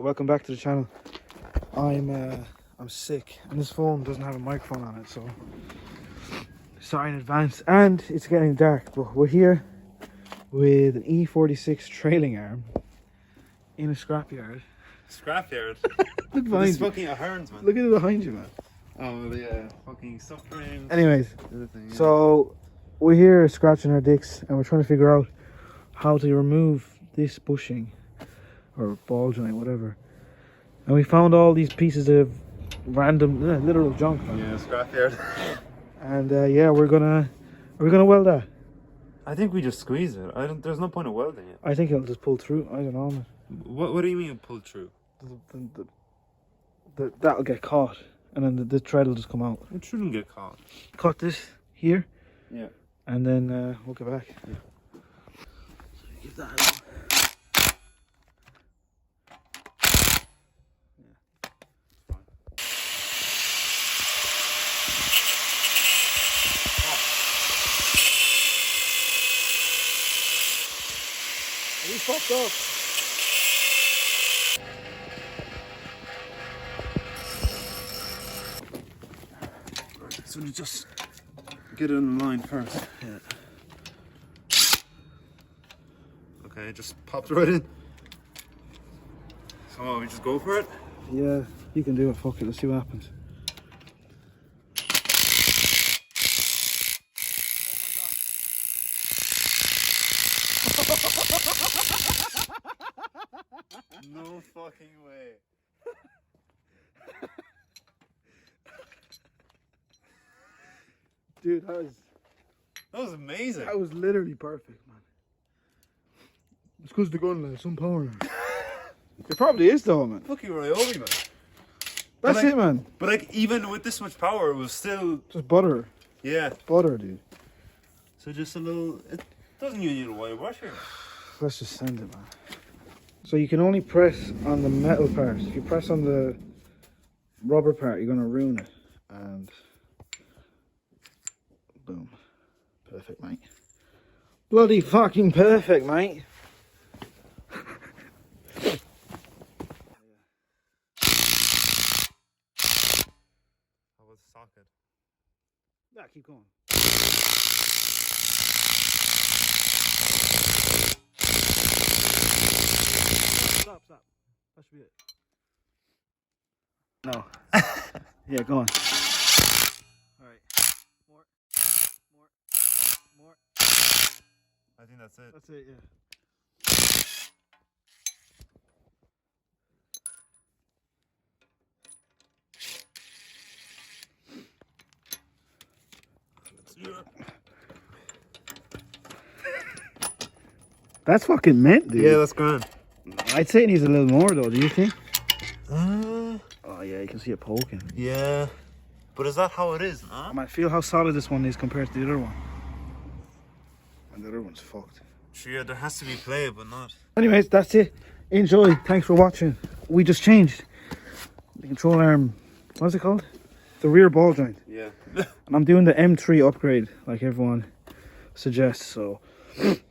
Welcome back to the channel. I'm sick and this phone doesn't have a microphone on it, so sorry in advance. And it's getting dark, but we're here with an e46 trailing arm in a scrapyard. Scrapyard? Look behind It's you. fucking Ahern's, man. Look at it behind you, man. Oh yeah, fucking subframes. Anyways, Everything, yeah. so we're here scratching our dicks and we're trying to figure out how to remove this bushing or ball joint, whatever. And we found all these pieces of random literal junk, man. Yeah, scrapyard. And yeah, are we gonna weld that? I think we just squeeze it. There's no point of welding it. I think it'll just pull through. I don't know, man. What do you mean pull through? That'll get caught, and then the thread will just come out. It shouldn't get caught. Cut this here. Yeah. And then we'll get back. Yeah. So give that a We fucked up. So we just get it in line first. Yeah. Okay, just pops right in. So we just go for it? Yeah, you can do it. Fuck it. Let's see what happens. No fucking way. Dude, That was amazing. that was literally perfect, man. It's because the gun has some power in it. It probably is though, man. Fucking Ryobi, man. That's like, it, man. But like, even with this much power, it was still... Just butter. Yeah. Butter, dude. So just a little... It doesn't even need a wire washer. Let's just send it, man. So you can only press on the metal part. If you press on the rubber part, you're gonna ruin it. And boom. Perfect, mate. Bloody fucking perfect, mate. How about the socket? Yeah, keep going. Stop. That should be it. No. Yeah, go on. Alright. More. I think that's it. That's it, yeah. That's fucking mint, dude. Yeah, that's grand. I'd say it needs a little more though, do you think? Uh, Oh yeah, you can see it poking. yeah. But is that how it is, huh? I might feel how solid this one is compared to the other one. And the other one's fucked. Sure, there has to be play, but not. Anyways, that's it. Enjoy. Thanks for watching. We just changed the control arm. What's it called? The rear ball joint. Yeah. And I'm doing the M3 upgrade like everyone suggests. So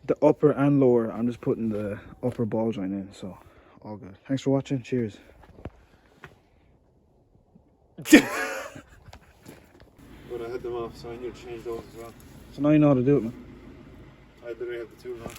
the upper and lower, I'm just putting the upper ball joint in. So all good. Thanks for watching. Cheers. But I had them off, so I need to change those as well. So now you know how to do it, man. I literally have the tool now.